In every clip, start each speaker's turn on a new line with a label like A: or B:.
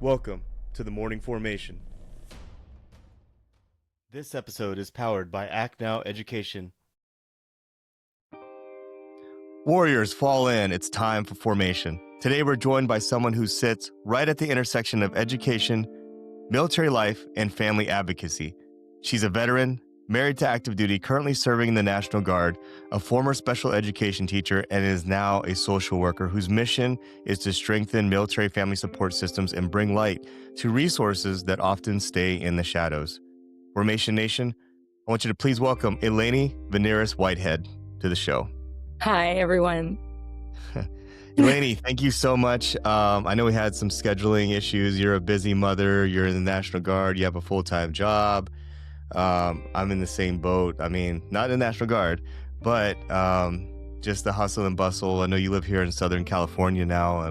A: Welcome to the Morning Formation. This episode is powered by Act Now Education. Warriors fall in, it's time for formation. Today we're joined by someone who sits right at the intersection of education, military life, and family advocacy. She's a veteran, married to active duty, currently serving in the National Guard, a former special education teacher, and is now a social worker whose mission is to strengthen military family support systems and bring light to resources that often stay in the shadows. Formation Nation, I want you to please welcome Eleni Veneris-Whitehead to the show.
B: Hi, everyone.
A: Eleni, thank you so much. I know we had some scheduling issues. You're a busy mother. You're in the National Guard. You have a full-time job. I'm in the same boat. I mean, not in the National Guard, but just the hustle and bustle. I know you live here in Southern California now. I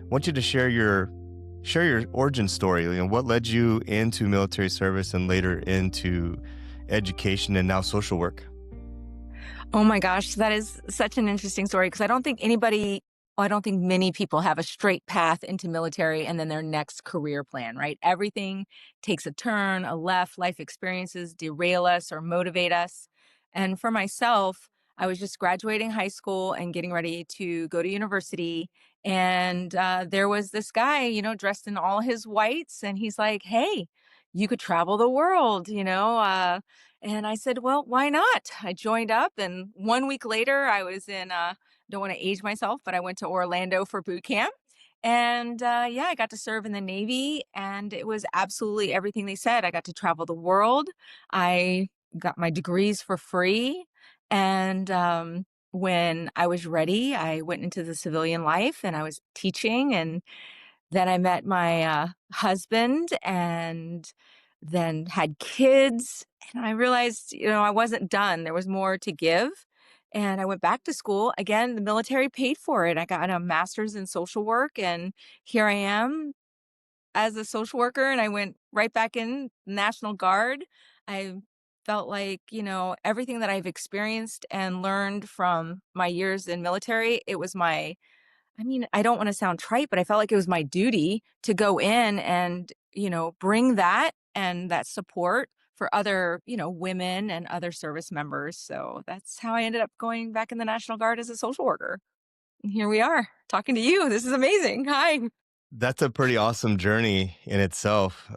A: want you to share your origin story. You know, what led you into military service and later into education and now social work?
B: Oh my gosh, that is such an interesting story because I don't think many people have a straight path into military and then their next career plan, right? Everything takes a turn, a left, life experiences derail us or motivate us. And for myself, I was just graduating high school and getting ready to go to university. And there was this guy, dressed in all his whites. And he's like, hey, you could travel the world, and I said, well, why not? I joined up. And 1 week later, I was in don't want to age myself, but I went to Orlando for boot camp. And I got to serve in the Navy, and it was absolutely everything they said. I got to travel the world. I got my degrees for free. And when I was ready, I went into the civilian life and I was teaching. And then I met my husband and then had kids. And I realized, I wasn't done. There was more to give. And I went back to school. Again, the military paid for it. I got a master's in social work, and here I am as a social worker, and I went right back in National Guard. I felt like, everything that I've experienced and learned from my years in military, it was I don't want to sound trite, but I felt like it was my duty to go in and, bring that and that support for other, women and other service members. So that's how I ended up going back in the National Guard as a social worker. And here we are talking to you. This is amazing. Hi.
A: That's a pretty awesome journey in itself.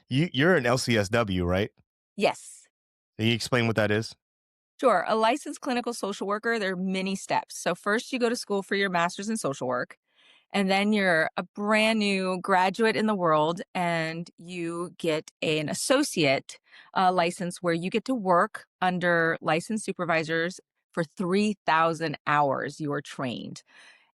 A: You're an LCSW, right?
B: Yes.
A: Can you explain what that is?
B: Sure. A licensed clinical social worker, there are many steps. So first you go to school for your master's in social work. And then you're a brand new graduate in the world and you get an associate license where you get to work under licensed supervisors for 3,000 hours you are trained.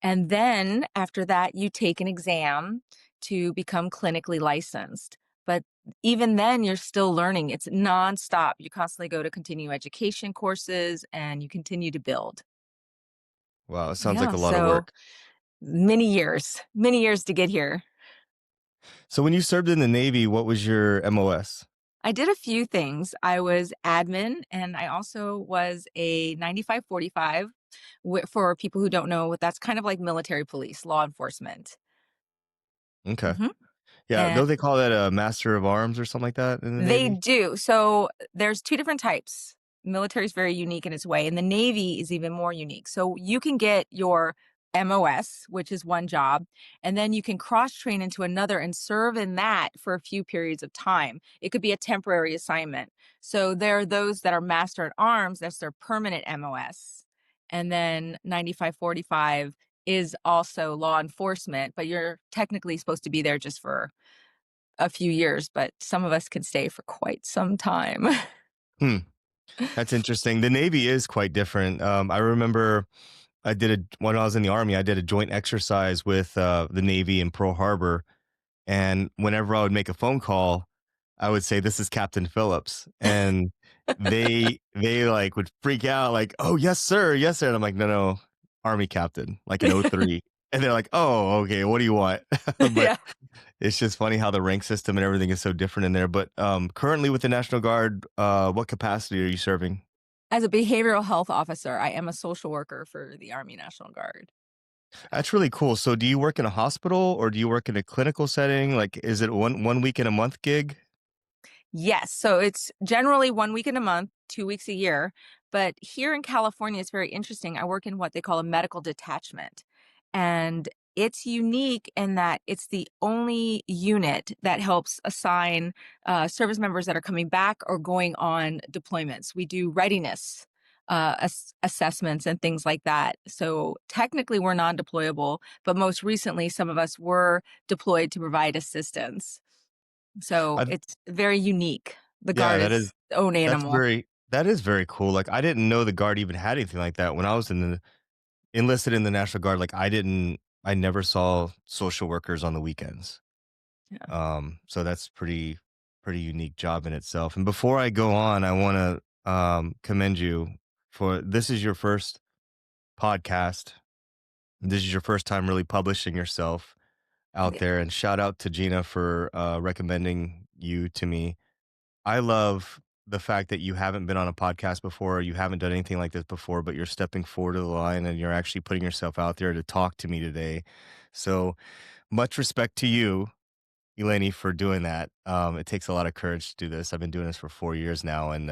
B: And then after that, you take an exam to become clinically licensed. But even then, you're still learning. It's nonstop. You constantly go to continuing education courses and you continue to build.
A: Wow, it sounds like
B: Yeah.
A: a lot of
B: So
A: work.
B: many years to get here.
A: So when you served in the Navy, what was your MOS?
B: I did a few things. I was admin and I also was a 9545 for people who don't know what that's kind of like military police, law enforcement.
A: Okay.
B: hmm
A: Yeah,
B: And
A: don't they call that a Master of Arms or something like that in the
B: they
A: Navy?
B: do. So there's two different types. Military is very unique in its way, and the Navy is even more unique. So you can get your MOS, which is one job, and then you can cross train into another and serve in that for a few periods of time. It could be a temporary assignment. So there are those that are Master at Arms, that's their permanent MOS. And then 9545 is also law enforcement, but you're technically supposed to be there just for a few years, but some of us can stay for quite some time.
A: Hmm, that's interesting. The Navy is quite different. I remember when I was in the Army, I did a joint exercise with the Navy in Pearl Harbor. And whenever I would make a phone call, I would say, "This is Captain Phillips." And they like would freak out like, "Oh, yes, sir. Yes, sir." And I'm like, "No, Army captain, like an O-3." And they're like, "Oh, okay. What do you want?" But
B: Yeah.
A: it's just funny how the rank system and everything is so different in there. But currently with the National Guard, what capacity are you serving?
B: As a behavioral health officer, I am a social worker for the Army National Guard.
A: That's really cool. So do you work in a hospital or do you work in a clinical setting? Like, is it one week in a month gig?
B: Yes. So it's generally 1 week in a month, 2 weeks a year. But here in California, it's very interesting. I work in what they call a medical detachment. And it's unique in that it's the only unit that helps assign service members that are coming back or going on deployments. We do readiness assessments and things like that. So technically, we're non deployable, but most recently, some of us were deployed to provide assistance. So
A: I,
B: it's very unique. The
A: yeah,
B: guard is its own animal.
A: that is very cool. Like, I didn't know the Guard even had anything like that when I was enlisted in the National Guard. Like, I never saw social workers on the weekends.
B: Yeah.
A: So that's pretty unique job in itself. And before I go on, I want to commend you for this is your first podcast. This is your first time really publishing yourself
B: It
A: out
B: is.
A: there. And shout out to Gina for recommending you to me. I love the fact that you haven't been on a podcast before, you haven't done anything like this before, but you're stepping forward to the line and you're actually putting yourself out there to talk to me today. So much respect to you, Eleni, for doing that. It takes a lot of courage to do this. I've been doing this for 4 years now, and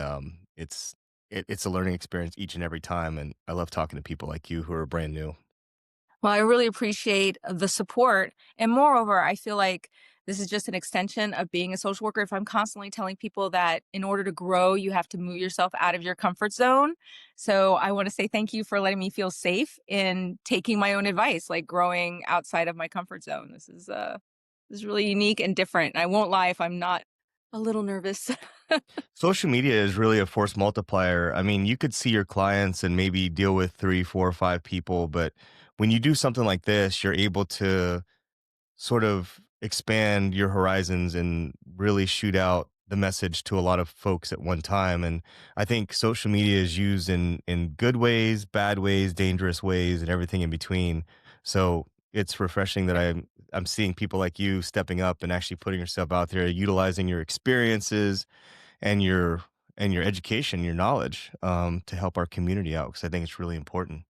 A: it's a learning experience each and every time. And I love talking to people like you who are brand new.
B: Well, I really appreciate the support. And moreover, I feel like this is just an extension of being a social worker. If I'm constantly telling people that in order to grow, you have to move yourself out of your comfort zone. So I want to say thank you for letting me feel safe in taking my own advice, like growing outside of my comfort zone. This is really unique and different. And I won't lie if I'm not a little nervous.
A: Social media is really a force multiplier. I mean, you could see your clients and maybe deal with three, four, or five people, but when you do something like this, you're able to sort of expand your horizons and really shoot out the message to a lot of folks at one time. And I think social media is used in good ways, bad ways, dangerous ways, and everything in between. So it's refreshing that I'm seeing people like you stepping up and actually putting yourself out there, utilizing your experiences and your education, your knowledge, to help our community out because I think it's really important.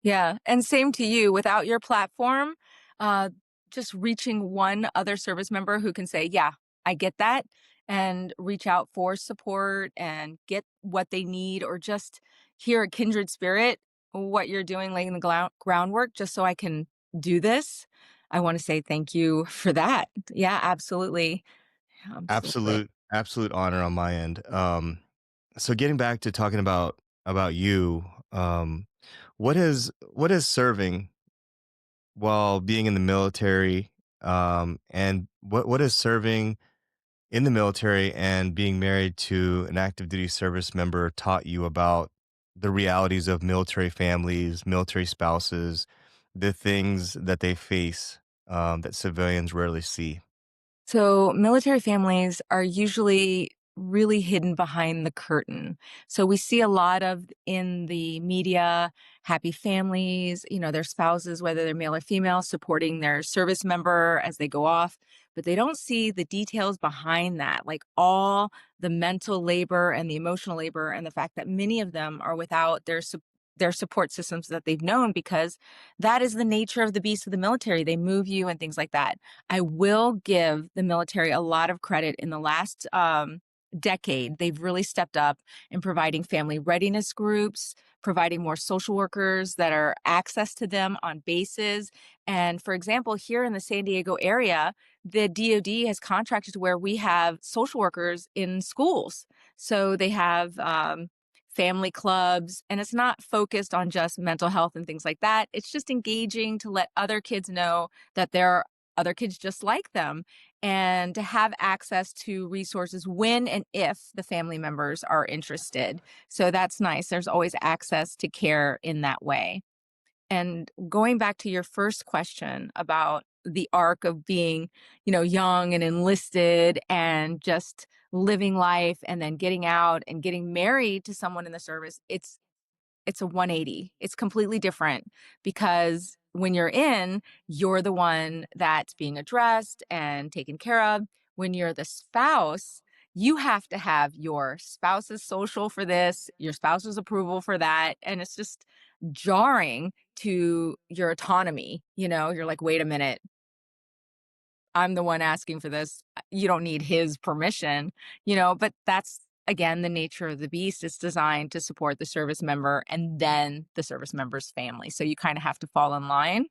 B: Yeah, and same to you. Without your platform, uh, just reaching one other service member who can say, "Yeah, I get that," and reach out for support and get what they need, or just hear a kindred spirit, what you're doing, laying the groundwork, just so I can do this. I want to say thank you for that. Yeah, absolutely. Absolutely.
A: Absolute honor on my end. So getting back to talking about you, what is serving while being in the military, and what is serving in the military and being married to an active duty service member taught you about the realities of military families, military spouses, the things that they face, that civilians rarely see.
B: So, military families are usually really hidden behind the curtain. So, we see a lot of in the media happy families, their spouses, whether they're male or female, supporting their service member as they go off, but they don't see the details behind that, like all the mental labor and the emotional labor, and the fact that many of them are without their support systems that they've known, because that is the nature of the beast of the military. They move you and things like that. I will give the military a lot of credit. In the last decade, they've really stepped up in providing family readiness groups, providing more social workers that are access to them on bases. And for example, here in the San Diego area, the DoD has contracted to where we have social workers in schools. So they have family clubs, and it's not focused on just mental health and things like that. It's just engaging to let other kids know that there are other kids just like them, and to have access to resources when and if the family members are interested. So that's nice. There's always access to care in that way. And going back to your first question about the arc of being, young and enlisted and just living life and then getting out and getting married to someone in the service, it's a 180. It's completely different, because when you're in, you're the one that's being addressed and taken care of. When you're the spouse, you have to have your spouse's social for this, your spouse's approval for that. And it's just jarring to your autonomy. You're like, wait a minute, I'm the one asking for this. You don't need his permission, but that's again the nature of the beast. It's designed to support the service member and then the service member's family. So you kind of have to fall in line.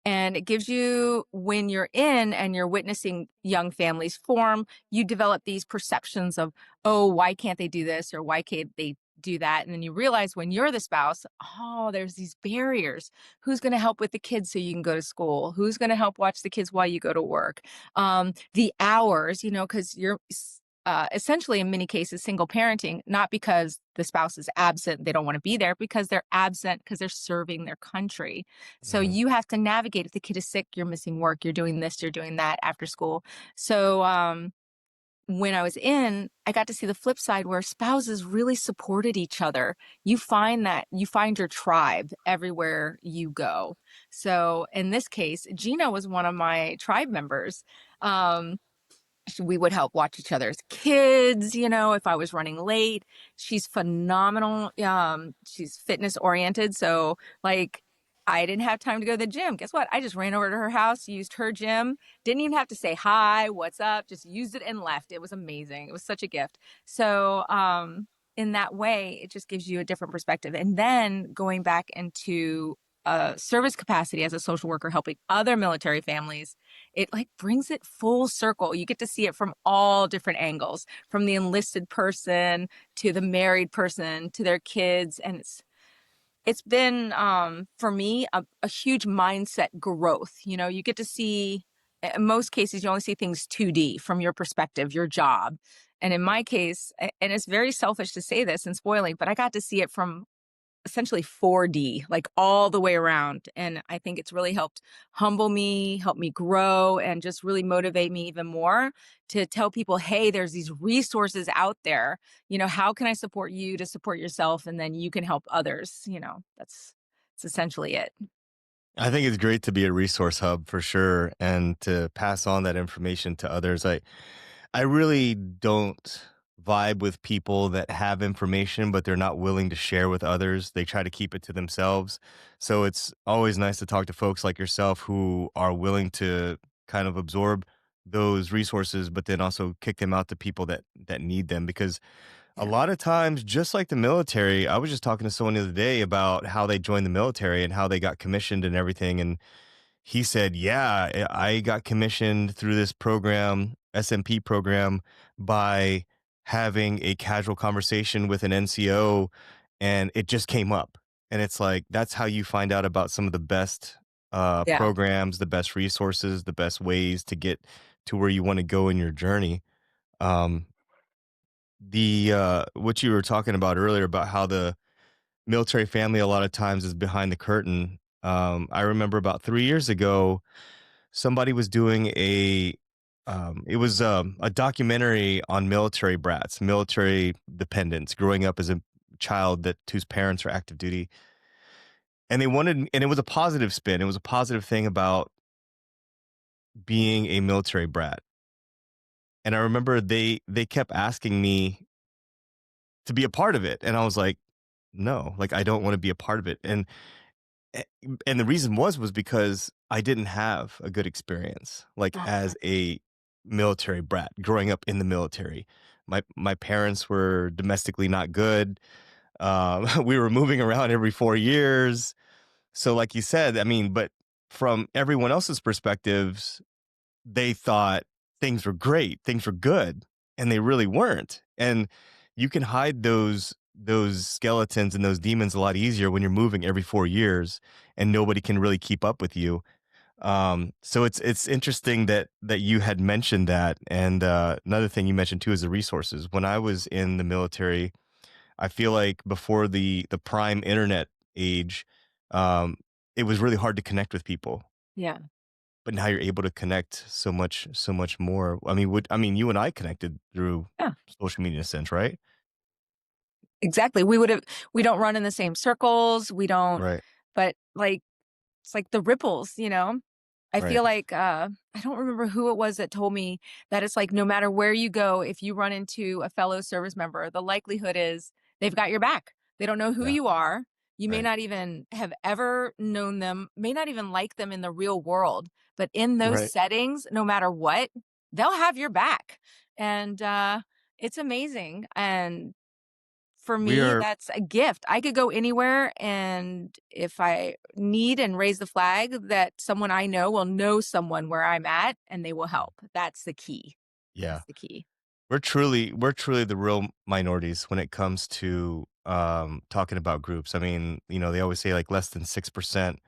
B: And it gives you, when you're in and you're witnessing young families form, you develop these perceptions of, oh, why can't they do this? Or why can't they do that? And then you realize when you're the spouse, oh, there's these barriers. Who's going to help with the kids so you can go to school? Who's going to help watch the kids while you go to work? The hours, because you're essentially in many cases single parenting, not because the spouse is absent, they don't want to be there, because they're absent because they're serving their country. So
A: Mhm.
B: you have to navigate. If the kid is sick, you're missing work, you're doing this, you're doing that after school. So when I was in, I got to see the flip side where spouses really supported each other. You find your tribe everywhere you go. So in this case, Gina was one of my tribe members. Um, we would help watch each other's kids, if I was running late. She's phenomenal. She's fitness oriented. So like I didn't have time to go to the gym. Guess what? I just ran over to her house, used her gym, didn't even have to say hi, what's up, just used it and left. It was amazing. It was such a gift. So in that way, it just gives you a different perspective. And then going back into service capacity as a social worker helping other military families, it like brings it full circle. You get to see it from all different angles, from the enlisted person to the married person to their kids. And it's been for me a huge mindset growth. You get to see, in most cases you only see things 2D from your perspective, your job. And in my case, and it's very selfish to say this and spoiling, but I got to see it from essentially 4D, like all the way around. And I think it's really helped humble me, help me grow, and just really motivate me even more to tell people, hey, there's these resources out there. How can I support you to support yourself? And then you can help others. That's essentially it.
A: I think it's great to be a resource hub for sure and to pass on that information to others. I really don't vibe with people that have information, but they're not willing to share with others. They try to keep it to themselves. So it's always nice to talk to folks like yourself who are willing to kind of absorb those resources, but then also kick them out to people that need them. Because a
B: Yeah.
A: lot of times, just like the military, I was just talking to someone the other day about how they joined the military and how they got commissioned and everything. And he said, "Yeah, I got commissioned through this program, SMP program, by having a casual conversation with an NCO, and it just came up." And it's like, that's how you find out about some of the best
B: Yeah.
A: programs, the best resources, the best ways to get to where you want to go in your journey. Um, the what you were talking about earlier about how the military family a lot of times is behind the curtain. I remember about 3 years ago, somebody was doing a documentary on military brats, military dependents growing up as a child that whose parents are active duty, and and it was a positive spin. It was a positive thing about being a military brat. And I remember they kept asking me to be a part of it, and I was like, no, like I don't want to be a part of it. A- and the reason was because I didn't have a good experience, like,
B: Uh,
A: as a military brat growing up in the military. My parents were domestically not good. We were moving around every 4 years. So like you said, I mean, but from everyone else's perspectives, they thought things were great, things were good, and they really weren't. And you can hide those skeletons and those demons a lot easier when you're moving every 4 years and nobody can really keep up with you. So it's interesting that you had mentioned that. And another thing you mentioned too is the resources. When I was in the military, I feel like before the prime internet age, um, it was really hard to connect with people.
B: yeah.
A: But now you're able to connect so much more. I mean, you and I connected through
B: Yeah.
A: social media in a sense, right?
B: Exactly. We don't run in the same circles. We don't,
A: Right,
B: but like, it's like the ripples. I
A: right.
B: feel like I don't remember who it was that told me that it's like no matter where you go, if you run into a fellow service member, the likelihood is they've got your back. They don't know who
A: Yeah.
B: you are. You may
A: Right.
B: not even have ever known them, may not even like them in the real world, but in those
A: Right.
B: settings, no matter what, they'll have your back. And it's amazing. And for
A: We
B: me,
A: are,
B: that's a gift. I could go anywhere, and if I need and raise the flag, that someone I know will know someone where I'm at and they will help. That's the key.
A: yeah,
B: That's the key.
A: we're truly the real minorities when it comes to talking about groups. I mean, they always say like less than 6%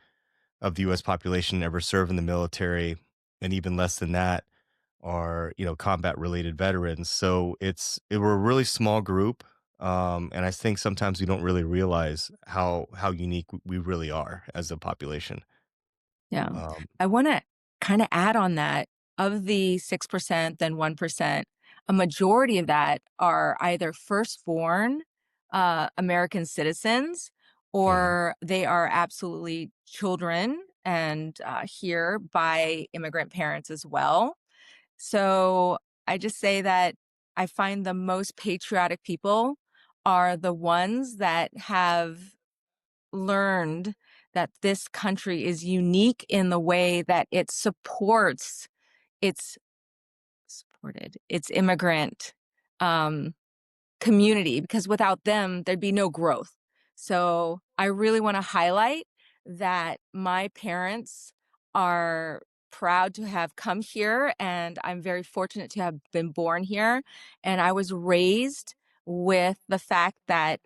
A: of the US population ever serve in the military, and even less than that are, combat related veterans. So we're a really small group. And I think sometimes we don't really realize how unique we really are as a population.
B: Yeah.
A: Um,
B: I wanna kinda add on that. Of the 6%, then 1%, a majority of that are either firstborn, American citizens,
A: mhm,
B: or they are absolutely children and, here by immigrant parents as well. So, I just say that I find the most patriotic people are the ones that have learned that this country is unique in the way that it supports its its immigrant um, community, because without them, there'd be no growth. So I really want to highlight that my parents are proud to have come here, and I'm very fortunate to have been born here. And I was raised with the fact that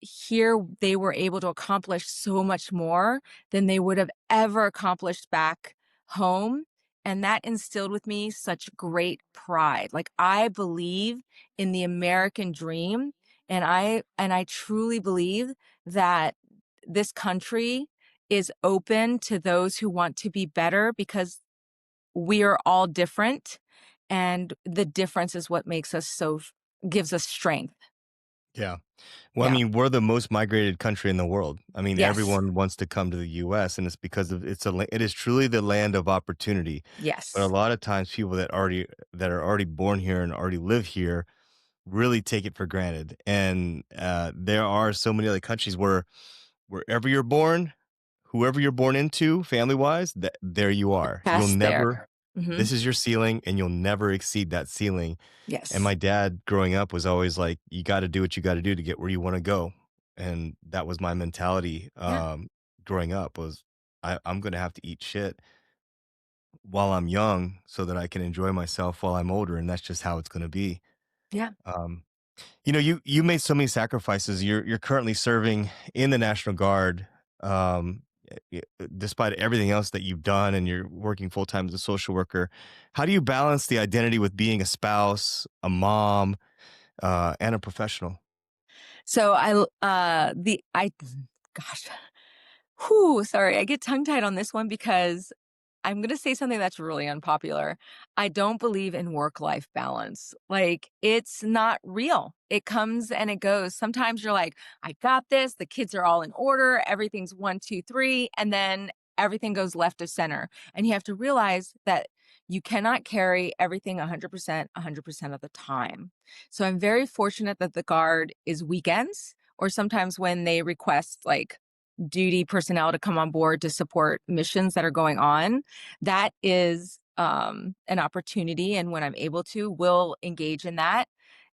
B: here they were able to accomplish so much more than they would have ever accomplished back home. And that instilled with me such great pride. Like, I believe in the American dream, and I truly believe that this country is open to those who want to be better, because we are all different, and the difference is what makes us gives us strength.
A: yeah. Well, I
B: Yeah.
A: mean, we're the most migrated country in the world. I mean,
B: Yes.
A: everyone wants to come to the US, and it's because it is truly the land of opportunity. But a
B: Yes.
A: lot of times people that are already born here and already live here really take it for granted. And there are so many other countries where wherever you're born, whoever you're born into, family-wise, that there you are. You'll
B: Past
A: never
B: there. Mhm.
A: This is your ceiling, and you'll never exceed that ceiling. And
B: Yes.
A: my dad growing up was always like, "You gotta do what you gotta do to get where you wanna go." And that was my mentality,
B: Yeah.
A: growing up was, I'm gonna have to eat shit while I'm young so that I can enjoy myself while I'm older, and that's just how it's gonna be.
B: Yeah.
A: Um you made so many sacrifices. You're currently serving in the National Guard, despite everything else that you've done, and you're working full time as a social worker. How do you balance the identity with being a spouse, a mom, and a professional?
B: So gosh, whew, sorry, I get tongue tied on this one because I'm gonna say something that's really unpopular. I don't believe in work-life balance. Like, it's not real. It comes and it goes. Sometimes you're like, "I got this, the kids are all in order, everything's 1, 2, 3," and then everything goes left of center. And you have to realize that you cannot carry everything 100%, 100% of the time. So I'm very fortunate that the Guard is weekends, or sometimes when they request, like, duty personnel to come on board to support missions that are going on. That is an opportunity, and when I'm able to, will engage in that.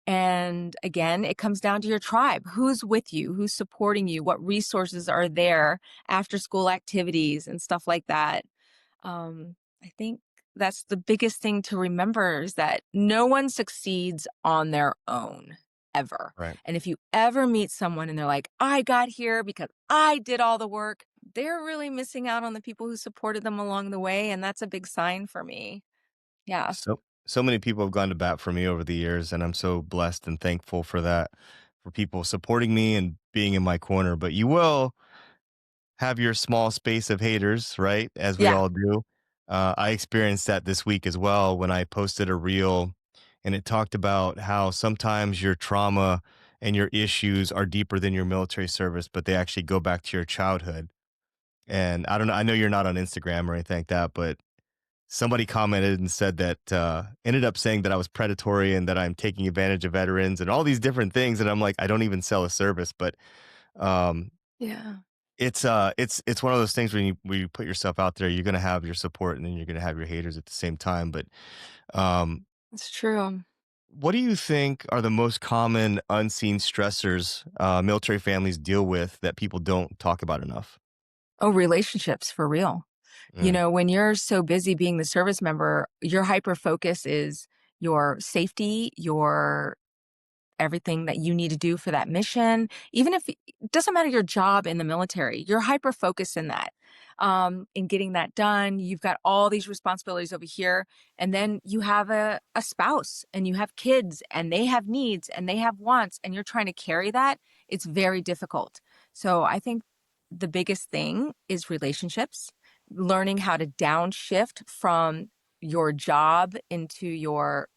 B: And again, it comes down to your tribe. Who's with you? Who's supporting you? What resources are there? After school activities and stuff like that. I think that's the biggest thing to remember, is that no one succeeds on their own, ever.
A: Right.
B: And if you ever meet someone and they're like, I got here because I did all the work, they're really missing out on the people who supported them along the way. And that's a big sign for me. Yeah.
A: So many people have gone to bat for me over the years, and I'm so blessed and thankful for that, for people supporting me and being in my corner. But you will have your small space of haters, right? As we
B: Yeah.
A: all do. I experienced that this week as well when I posted a reel, and it talked about how sometimes your trauma and your issues are deeper than your military service, but they actually go back to your childhood. And I don't know, I know you're not on Instagram or anything like that, but somebody commented and said that, ended up saying that I was predatory and that I'm taking advantage of veterans and all these different things. And I'm like, I don't even sell a service, but um,
B: Yeah.
A: It's one of those things when you put yourself out there, you're gonna have your support and then you're gonna have your haters at the same time. But um,
B: It's true.
A: what do you think are the most common unseen stressors military families deal with that people don't talk about enough?
B: Oh, relationships for real.
A: Mm,
B: When you're so busy being the service member, your hyper focus is your safety, your everything that you need to do for that mission. Even if it doesn't matter your job in the military, you're hyper focused in that, in getting that done. You've got all these responsibilities over here. And then you have a spouse and you have kids and they have needs and they have wants and you're trying to carry that. It's very difficult. So I think the biggest thing is relationships, learning how to downshift from your job into your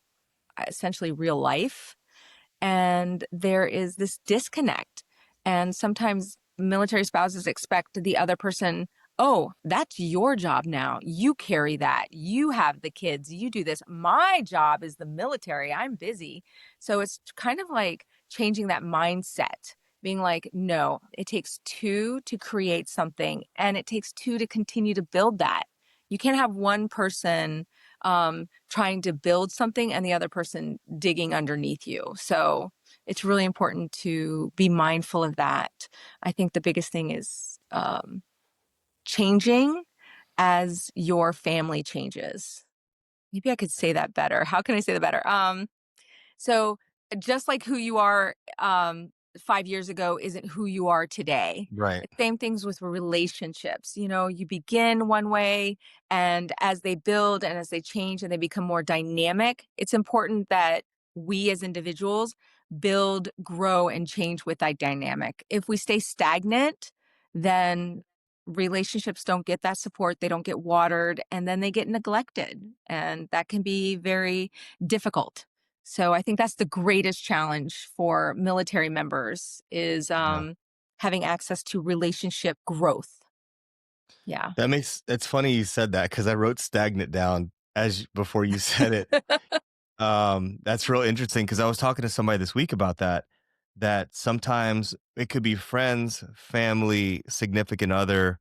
B: essentially real life, and there is this disconnect. And sometimes military spouses expect the other person, oh, that's your job now. You carry that. You have the kids. You do this. My job is the military. I'm busy. So it's kind of like changing that mindset, being like, no, it takes two to create something, and it takes two to continue to build that. You can't have one person trying to build something and the other person digging underneath you. So it's really important to be mindful of that. I think the biggest thing is changing as your family changes. Maybe I could say that better. How can I say that better? So just like who you are 5 years ago isn't who you are today.
A: right.
B: Same things with relationships. You begin one way, and as they build and as they change and they become more dynamic, it's important that we as individuals build, grow, and change with that dynamic. If we stay stagnant, then relationships don't get that support, they don't get watered, and then they get neglected. And that can be very difficult. So I think that's the greatest challenge for military members is
A: Yeah.
B: having access to relationship growth. Yeah.
A: It's funny you said that because I wrote stagnant down before you said it. That's real interesting because I was talking to somebody this week about that sometimes it could be friends, family, significant other,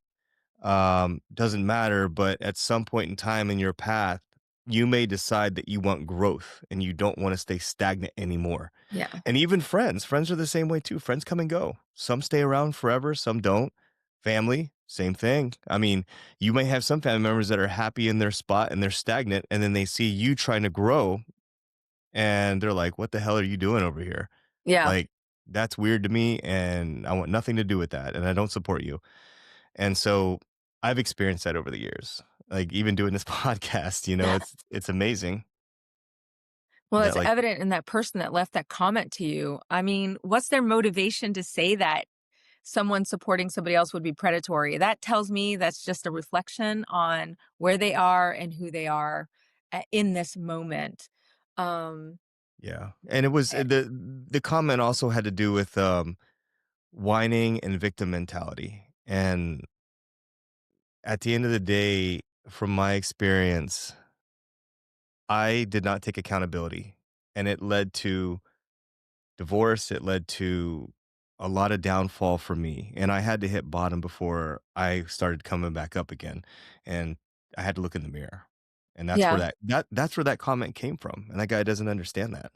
A: doesn't matter, but at some point in time in your path, you may decide that you want growth and you don't want to stay stagnant anymore.
B: Yeah.
A: And even friends are the same way too. Friends come and go. Some stay around forever, some don't. Family, same thing. I mean, you may have some family members that are happy in their spot and they're stagnant, and then they see you trying to grow and they're like, "What the hell are you doing over here?"
B: Yeah.
A: Like, that's weird to me, and I want nothing to do with that, and I don't support you. And so I've experienced that over the years. Like, even doing this podcast, it's amazing
B: Well,
A: that,
B: it's
A: like,
B: evident in that person that left that comment to you. I mean, what's their motivation to say that someone supporting somebody else would be predatory? That tells me that's just a reflection on where they are and who they are in this moment. Um,
A: yeah. And it was
B: eh,
A: the comment also had to do with, whining and victim mentality. And at the end of the day, from my experience, I did not take accountability, and it led to divorce, it led to a lot of downfall for me, and I had to hit bottom before I started coming back up again, and I had to look in the mirror, and that's where
B: yeah.
A: that's where that comment came from, and that guy doesn't understand that.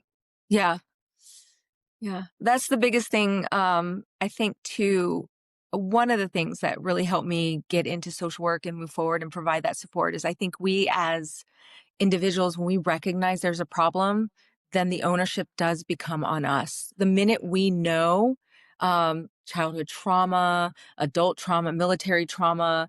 B: Yeah. Yeah, that's the biggest thing. I think too, one of the things that really helped me get into social work and move forward and provide that support is I think we as individuals, when we recognize there's a problem, then the ownership does become on us. The minute we know childhood trauma, adult trauma, military trauma,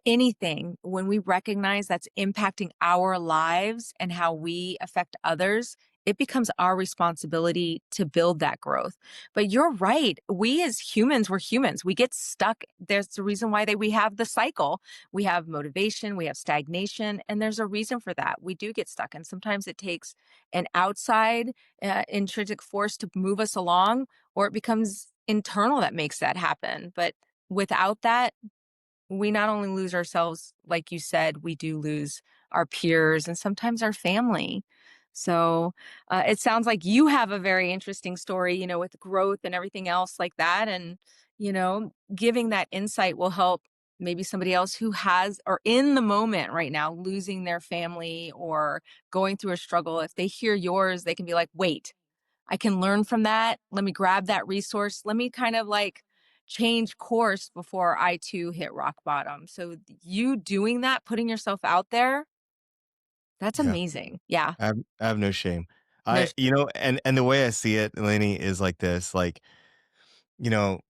B: anything, when we recognize that's impacting our lives and how we affect others, it becomes our responsibility to build that growth. But you're right. We as humans, we're humans. We get stuck. There's the reason why we have the cycle. We have motivation, we have stagnation, and there's a reason for that. We do get stuck. And sometimes it takes an outside intrinsic force to move us along, or it becomes internal that makes that happen. But without that, we not only lose ourselves, like you said, we do lose our peers and sometimes our family. So it sounds like you have a very interesting story, with growth and everything else like that. And, Giving that insight will help maybe somebody else who has or in the moment right now losing their family or going through a struggle. If they hear yours, they can be like, wait, I can learn from that. Let me grab that resource. Let me kind of like change course before I too hit rock bottom. So you doing that, putting yourself out there, that's
A: Yeah.
B: amazing. Yeah.
A: I have no shame.
B: No.
A: And the way I see it, Eleni, is like this, like, you know,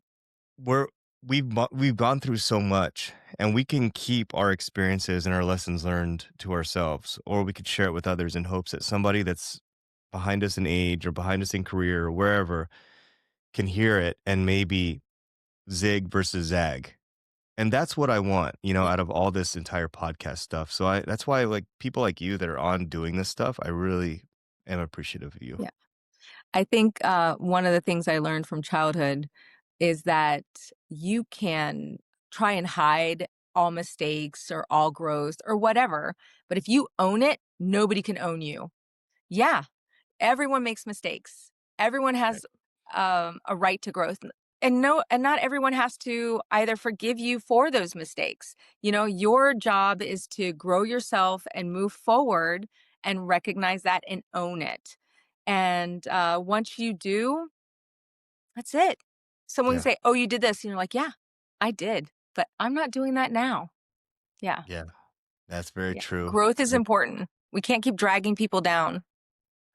A: we're we've gone through so much, and we can keep our experiences and our lessons learned to ourselves, or we could share it with others in hopes that somebody that's behind us in age or behind us in career or wherever can hear it and maybe zig versus zag. And that's what I want,
B: Yeah.
A: out of all this entire podcast stuff. So that's why, like, people like you that are on doing this stuff, I really am appreciative of you.
B: Yeah. I think one of the things I learned from childhood is that you can try and hide all mistakes or all growth or whatever. But if you own it, nobody can own you. Yeah. Everyone makes mistakes. Everyone
A: Right.
B: has a right to growth. And no, and not everyone has to either forgive you for those mistakes. Your job is to grow yourself and move forward and recognize that and own it. And once you do, that's it. Someone can
A: Yeah.
B: say, "Oh, you did this." And you're like, "Yeah, I did, but I'm not doing that now." Yeah.
A: Yeah. That's very
B: Yeah.
A: true.
B: Growth is
A: Very
B: important. We can't keep dragging people down.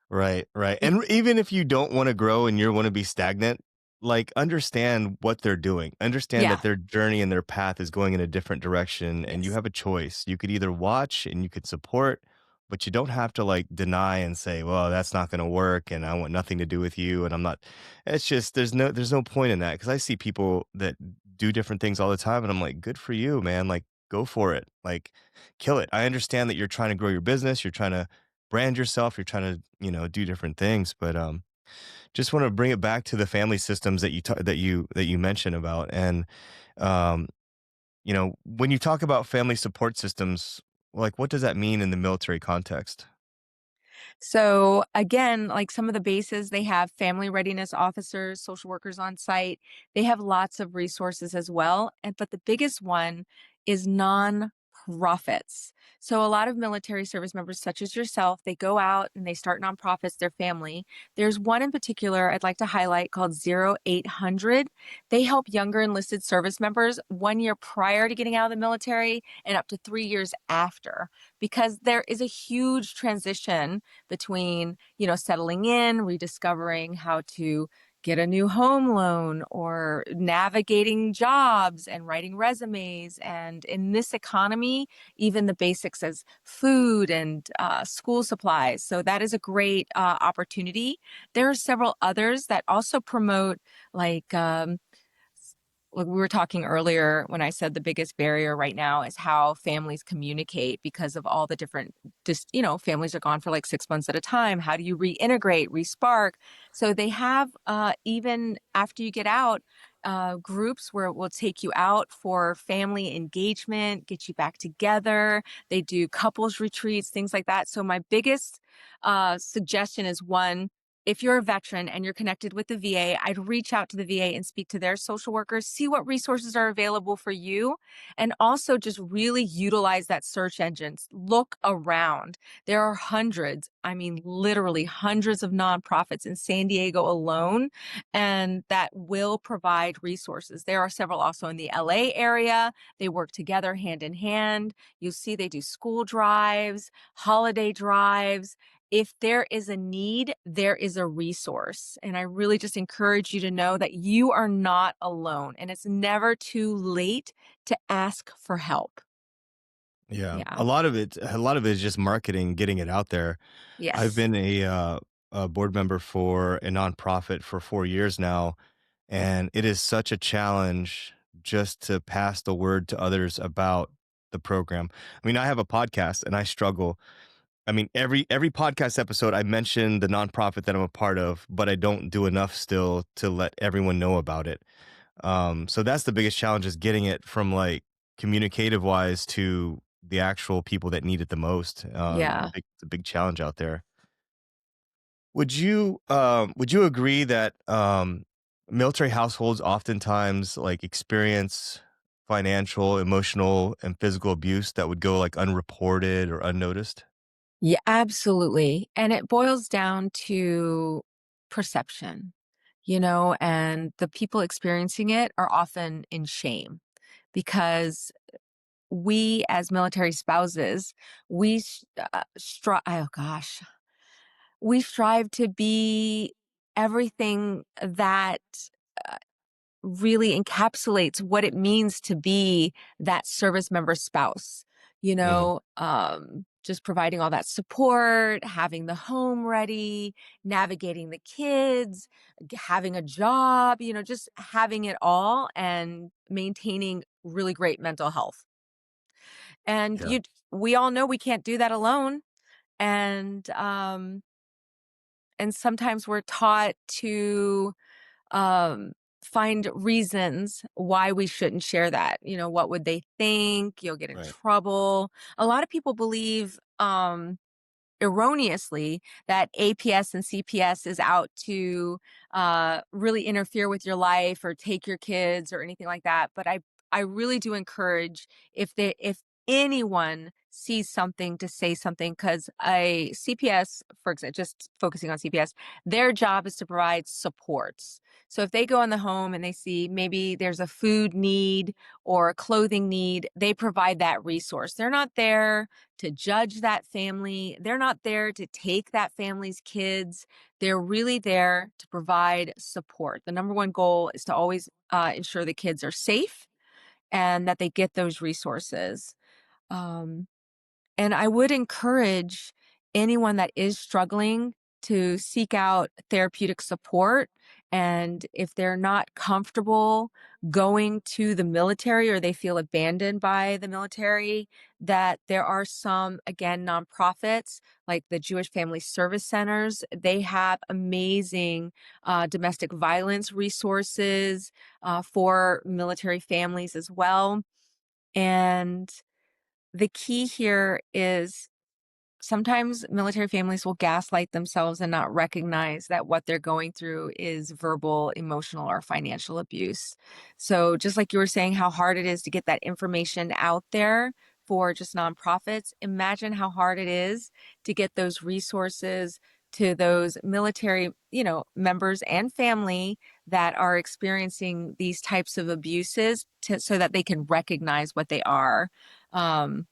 A: Right, right.
B: Y-
A: And even if you don't wanna grow and you wanna be stagnant, like, understand what they're doing. Understand
B: Yeah.
A: that their journey and their path is going in a different direction, and you
B: Yes.
A: have a choice. You could either watch and you could support, but you don't have to, like, deny and say, "Well, that's not gonna work, and I want nothing to do with you, and I'm not." It's just there's no point in that because I see people that do different things all the time, and I'm like, "Good for you, man. Like, go for it. Like, kill it." I understand that you're trying to grow your business, you're trying to brand yourself, you're trying to, do different things, but, just wanna bring it back to the family systems that you mentioned about, and, um, when you talk about family support systems, like, what does that mean in the military context?
B: So again, like some of the bases, they have family readiness officers, social workers on site. They have lots of resources as well. But the biggest one is nonprofits. So a lot of military service members, such as yourself, they go out and they start nonprofits, their family. There's one in particular I'd like to highlight called 0800. They help younger enlisted service members 1 year prior to getting out of the military and up to 3 years after, because there is a huge transition between, settling in, rediscovering how to get a new home loan or navigating jobs and writing resumes. And in this economy, even the basics as food and school supplies. So that is a great opportunity. There are several others that also promote like like we were talking earlier when I said the biggest barrier right now is how families communicate because of all the different, just, families are gone for like 6 months at a time. How do you reintegrate, respark? So they have, even after you get out, groups where it will take you out for family engagement, get you back together. They do couples retreats, things like that. So my biggest suggestion is one, if you're a veteran and you're connected with the VA, I'd reach out to the VA and speak to their social workers, see what resources are available for you, and also just really utilize that search engines. Look around. There are hundreds, I mean, literally hundreds of nonprofits in San Diego alone, and that will provide resources. There are several also in the LA area. They work together hand in hand. You'll see they do school drives, holiday drives. If there is a need, there is a resource. And I really just encourage you to know that you are not alone and it's never too late to ask for help.
A: Yeah,
B: Yeah.
A: a lot of it is just marketing, getting it out there. I've
B: Yes.
A: been a board member for a nonprofit for 4 years now, and it is such a challenge just to pass the word to others about the program. I mean, I have a podcast and I struggle. I mean, every podcast episode I mention the nonprofit that I'm a part of, but I don't do enough still to let everyone know about it. So that's the biggest challenge is getting it from like communicative wise to the actual people that need it the most.
B: Yeah.
A: It's a big challenge out there. Would you agree that Military households oftentimes like experience financial, emotional, and physical abuse that would go like unreported or unnoticed.
B: Yeah, absolutely. And it boils down to perception, and the people experiencing it are often in shame because we as military spouses, we strive, oh gosh, we strive to be everything that uh, really encapsulates what it means to be that service member spouse,
A: Mhm.
B: just providing all that support, having the home ready, navigating the kids, having a job, just having it all and maintaining really great mental health. And
A: Yeah.
B: we all know we can't do that alone. And, and sometimes we're taught to um, find reasons why we shouldn't share that. What would they think? You'll get in
A: Right.
B: trouble. A lot of people believe erroneously that APS and CPS is out to really interfere with your life or take your kids or anything like that. But I really do encourage if anyone sees something to say something because a CPS, for example, just focusing on CPS, their job is to provide supports. So if they go in the home and they see maybe there's a food need or a clothing need, they provide that resource. They're not there to judge that family. They're not there to take that family's kids. They're really there to provide support. The number one goal is to always ensure the kids are safe and that they get those resources. Um, and I would encourage anyone that is struggling to seek out therapeutic support. And if they're not comfortable going to the military or they feel abandoned by the military, that there are some, again, nonprofits like the Jewish Family Service Centers. They have amazing domestic violence resources for military families as well. And the key here is sometimes military families will gaslight themselves and not recognize that what they're going through is verbal, emotional, or financial abuse. So, just like you were saying, how hard it is to get that information out there for just nonprofits, imagine how hard it is to get those resources to those military, members and family that are experiencing these types of abuses so that they can recognize what they are. Um,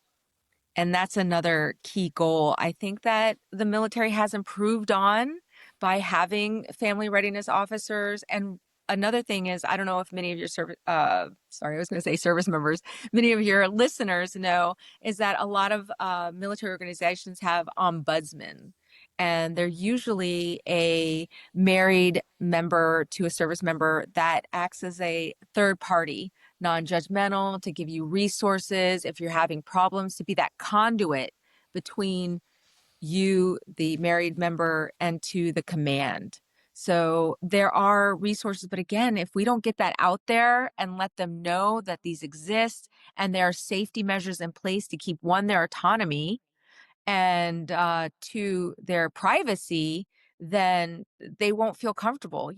B: and that's another key goal. I think that the military has improved on by having family readiness officers. And another thing is, I don't know if many of your sorry, I was going to say service members, many of your listeners know, is that a lot of military organizations have ombudsmen. And they're usually a married member to a service member that acts as a third party, non-judgmental, to give you resources if you're having problems, to be that conduit between you, the married member, and to the command. So there are resources, but again, if we don't get that out there and let them know that these exist and there are safety measures in place to keep their autonomy and to their privacy, then they won't feel comfortable.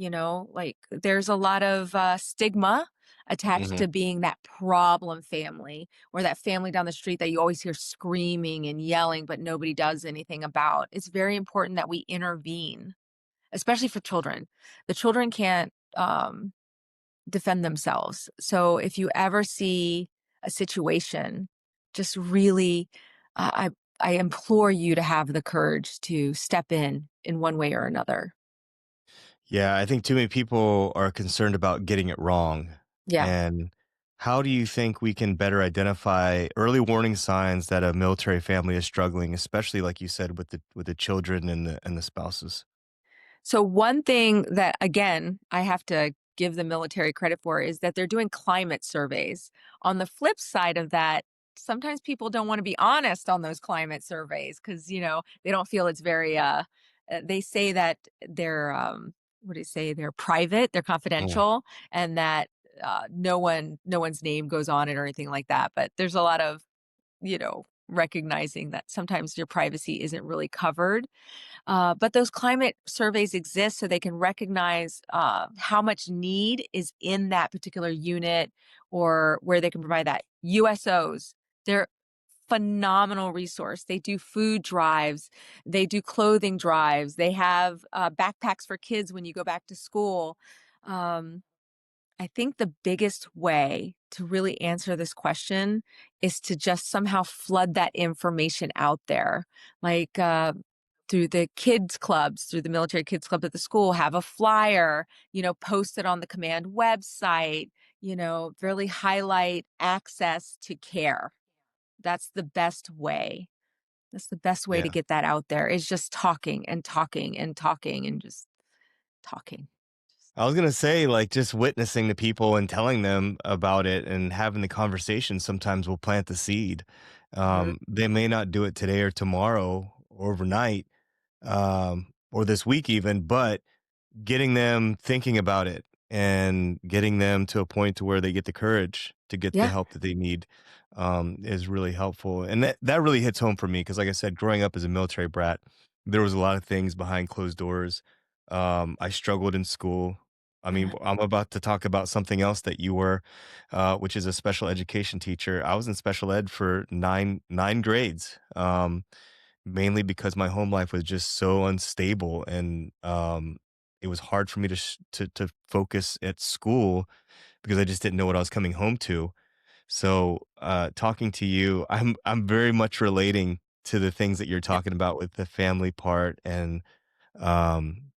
B: Like there's a lot of stigma attached
A: Mhm.
B: to being that problem family or that family down the street that you always hear screaming and yelling, but nobody does anything about. It's very important that we intervene, especially for children. The children can't defend themselves. So if you ever see a situation, just really, I implore you to have the courage to step in one way or another.
A: Yeah, I think too many people are concerned about getting it wrong.
B: Yeah.
A: And how do you think we can better identify early warning signs that a military family is struggling, especially like you said with the children and the spouses?
B: So one thing that, again, I have to give the military credit for is that they're doing climate surveys. On the flip side of that, sometimes people don't want to be honest on those climate surveys because, they don't feel it's very, they say that they're, what do you say? They're private, they're
A: Mm.
B: confidential, and that no one's name goes on it or anything like that. But there's a lot of, recognizing that sometimes your privacy isn't really covered. But those climate surveys exist so they can recognize how much need is in that particular unit or where they can provide that. USOs, they're phenomenal resource. They do food drives, they do clothing drives, they have backpacks for kids when you go back to school. Um, I think the biggest way to really answer this question is to just somehow flood that information out there. Like through the kids clubs, through the military kids club at the school, have a flyer, post it on the command website, really highlight access to care. That's the best way. That's the best way to
A: Yeah.
B: get that out there is just talking and talking and talking and just talking.
A: I was gonna say, like, just witnessing the people and telling them about it and having the conversation sometimes will plant the seed.
B: Mhm.
A: They may not do it today or tomorrow or overnight, or this week even, but getting them thinking about it and getting them to a point to where they get the courage to get the
B: Yeah.
A: help that they need, is really helpful. And that really hits home for me because, like I said, growing up as a military brat, there was a lot of things behind closed doors. I struggled in school. I mean,
B: Uh-huh.
A: I'm about to talk about something else that you were, which is a special education teacher. I was in special ed for nine grades. Mainly because my home life was just so unstable and, it was hard for me to focus at school because I just didn't know what I was coming home to. So, talking to you, I'm very much relating to the things that you're
B: Yeah.
A: talking about with the family part and, um,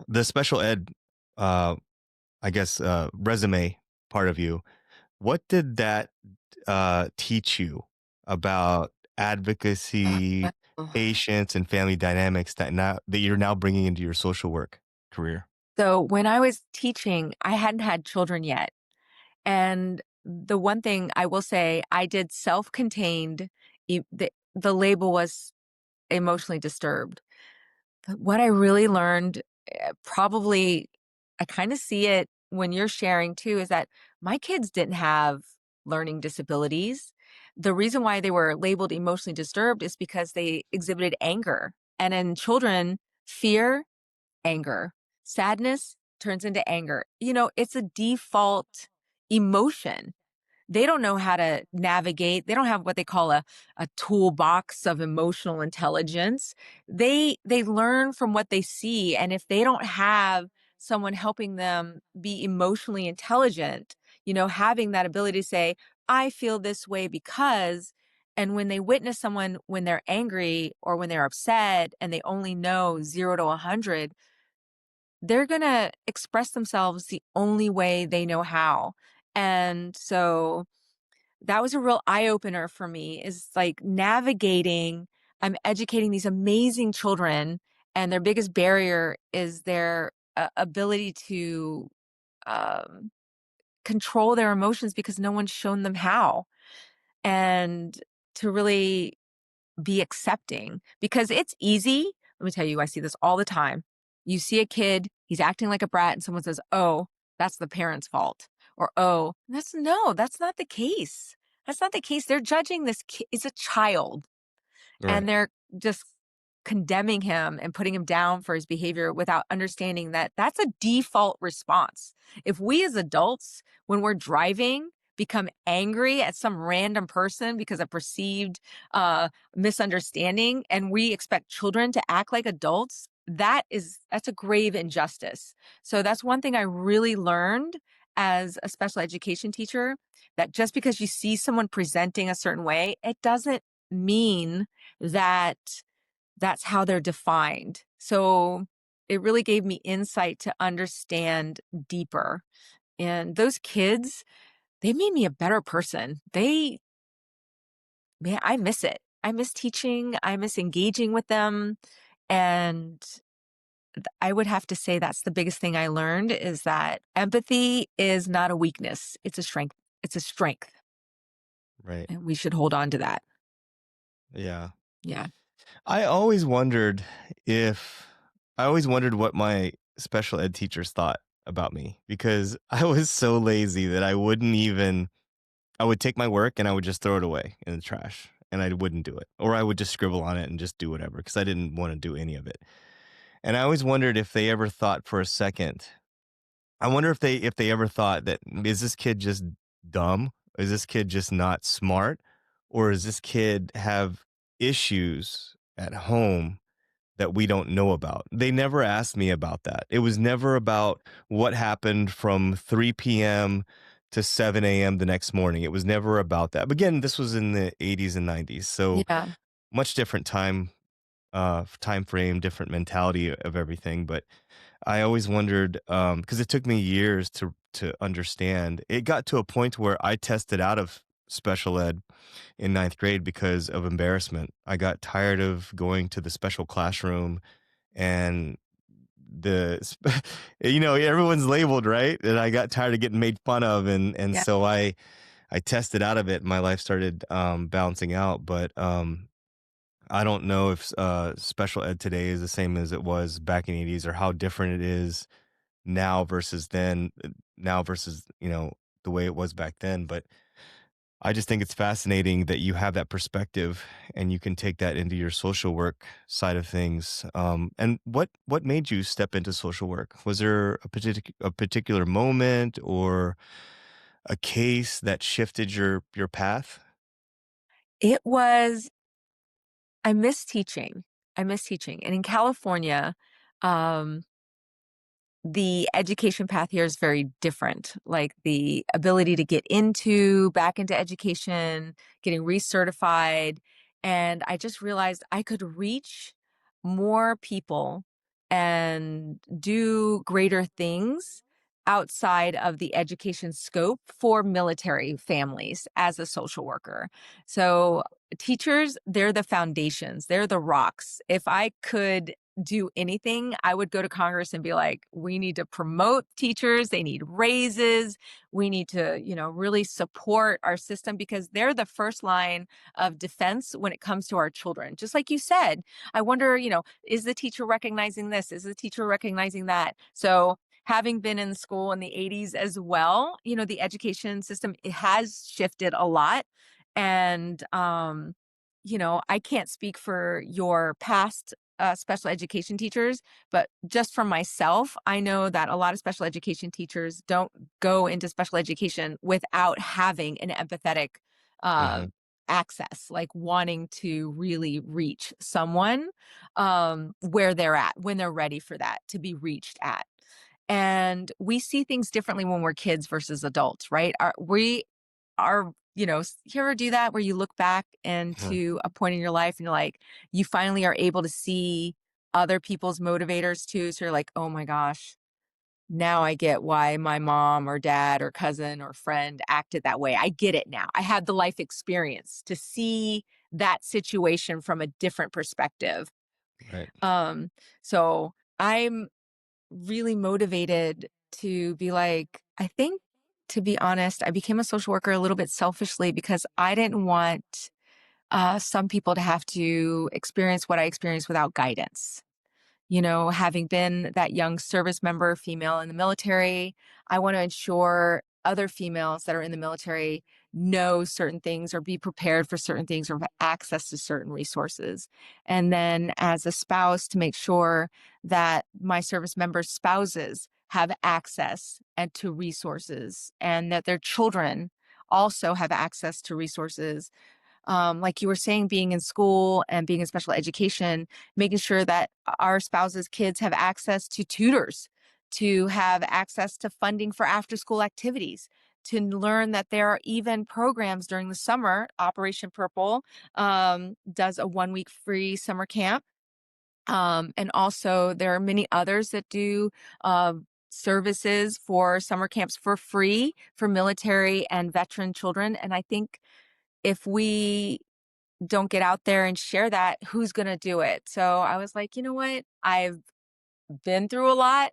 A: the special ed, uh, I guess, resume part of you. What did that, teach you about advocacy,
B: Oh.
A: patience, and family dynamics that you're now bringing into your social work career?
B: So when I was teaching, I hadn't had children yet. And the one thing I will say, I did self-contained. The label was emotionally disturbed. But what I really learned, probably, I kind of see it when you're sharing too, is that my kids didn't have learning disabilities. The reason why they were labeled emotionally disturbed is because they exhibited anger. And in children, fear, anger, sadness turns into anger. It's a default emotion. They don't know how to navigate. They don't have what they call a toolbox of emotional intelligence. They learn from what they see. And if they don't have someone helping them be emotionally intelligent, having that ability to say, I feel this way because, and when they witness someone when they're angry or when they're upset and they only know 0 to 100, they're going to express themselves the only way they know how. And so that was a real eye opener for me is like navigating. I'm educating these amazing children, and their biggest barrier is their ability to um, control their emotions because no one's shown them how, and to really be accepting because it's easy. Let me tell you, I see this all the time. You see a kid, he's acting like a brat, and someone says, "Oh, that's the parent's fault." Or, "Oh, that's not the case. That's not the case. They're judging this kid is a child and
A: Right.
B: they're just condemning him and putting him down for his behavior without understanding that that's a default response. If we as adults, when we're driving, become angry at some random person because of perceived misunderstanding, and we expect children to act like adults, that's a grave injustice. So that's one thing I really learned as a special education teacher, that just because you see someone presenting a certain way, it doesn't mean that that's how they're defined. So it really gave me insight to understand deeper. And those kids, they made me a better person. Man, I miss it. I miss teaching. I miss engaging with them. And I would have to say that's the biggest thing I learned is that empathy is not a weakness. It's a strength. It's a strength.
A: Right.
B: And we should hold on to that.
A: Yeah.
B: Yeah.
A: I always wondered if I always wondered what my special ed teachers thought about me because I was so lazy that I would take my work and I would just throw it away in the trash. and I wouldn't do it. Or I would just scribble on it and just do whatever because I didn't want to do any of it. And I always wondered if they ever thought for a second. I wonder if they ever thought that is this kid just dumb? Is this kid just not smart? Or does this kid have issues at home that we don't know about? They never asked me about that. It was never about what happened from 3 p.m. to 7 a.m. the next morning. It was never about that. But again, this was in the 80s and 90s. So
B: Yeah.
A: much different time frame, different mentality of everything. But I always wondered, because it took me years to understand. It got to a point where I tested out of special ed in ninth grade because of embarrassment. I got tired of going to the special classroom and everyone's labeled, right? And I got tired of getting made fun of, and
B: Yeah.
A: so I tested out of it and my life started balancing out. But I don't know if special ed today is the same as it was back in the 80s, or how different it is now versus then, now versus, the way it was back then. But I just think it's fascinating that you have that perspective and you can take that into your social work side of things. And what made you step into social work? Was there a particular moment or a case that shifted your path?
B: It was I miss teaching. I miss teaching. And in California, um, the education path here is very different. Like the ability to get back into education, getting recertified. And I just realized I could reach more people and do greater things outside of the education scope for military families as a social worker. So teachers, they're the foundations, they're the rocks. If I could do anything, I would go to Congress and be like, we need to promote teachers. They need raises. We need to, really support our system because they're the first line of defense when it comes to our children. Just like you said, I wonder, is the teacher recognizing this? Is the teacher recognizing that? So having been in school in the 80s as well, the education system, it has shifted a lot. And, I can't speak for your past special education teachers, but just for myself, I know that a lot of special education teachers don't go into special education without having an empathetic uh,
A: Hmm.
B: access, like wanting to really reach someone where they're at when they're ready for that to be reached at. And we see things differently when we're kids versus adults, right? We are, you ever do that where you look back into a point in your life and you're like, you finally are able to see other people's motivators too. So you're like, oh my gosh, now I get why my mom or dad or cousin or friend acted that way. I get it now. I had the life experience to see that situation from a different perspective.
A: Right.
B: Um, so I'm really motivated to be like, I think, to be honest, I became a social worker a little bit selfishly because I didn't want some people to have to experience what I experienced without guidance. Having been that young service member female in the military, I want to ensure other females that are in the military know certain things or be prepared for certain things or have access to certain resources. And then as a spouse, to make sure that my service members' spouses have access and to resources and that their children also have access to resources, like you were saying, being in school and being in special education, making sure that our spouses' kids have access to tutors, to have access to funding for after school activities, to learn that there are even programs during the summer. Operation Purple does a 1 week free summer camp. And also, there are many others that do services for summer camps for free for military and veteran children. And I think if we don't get out there and share that, who's going to do it? So I was like, you know what? I've been through a lot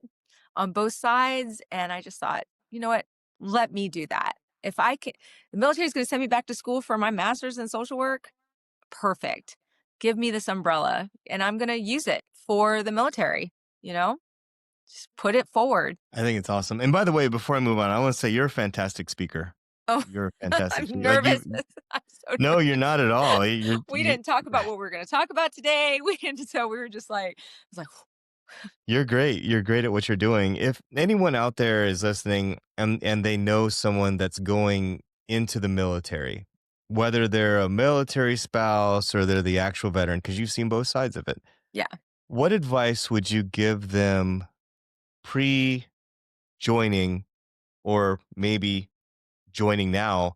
B: on both sides. And I just thought, you know what? Let me do that. If I can, the military is going to send me back to school for my master's in social work. Perfect. Give me this umbrella and I'm going to use it for the military, you know, just put it forward.
A: I think it's awesome. And by the way, before I move on, I want to say you're a fantastic speaker.
B: Oh,
A: You're fantastic.
B: I'm
A: Like
B: nervous. I'm so
A: no, you're
B: nervous.
A: not at all.
B: We didn't talk about what we're going to talk about today. We didn't, so we were just like, I was like,
A: you're great. You're great at what you're doing. If anyone out there is listening and they know someone that's going into the military, whether they're a military spouse or they're the actual veteran, because you've seen both sides of it,
B: yeah.
A: what advice would you give them pre joining or maybe joining now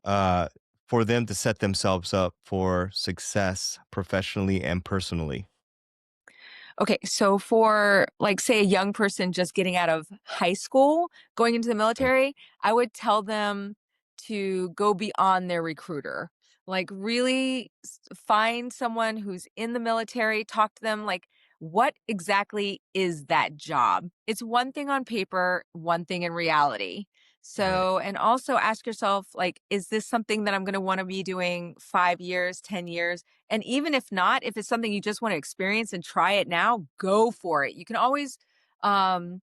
A: uh, for them to set themselves up for success professionally and personally?
B: Okay, so for like say a young person just getting out of high school, going into the
A: Mm.
B: military, I would tell them to go beyond their recruiter. Like really find someone who's in the military, talk to them like what exactly is that job? It's one thing on paper, one thing in reality.
A: Right.
B: So, and also ask yourself like is this something that I'm going to want to be doing 5 years, 10 years? And even if not, if it's something you just want to experience and try it now, go for it. You can always um,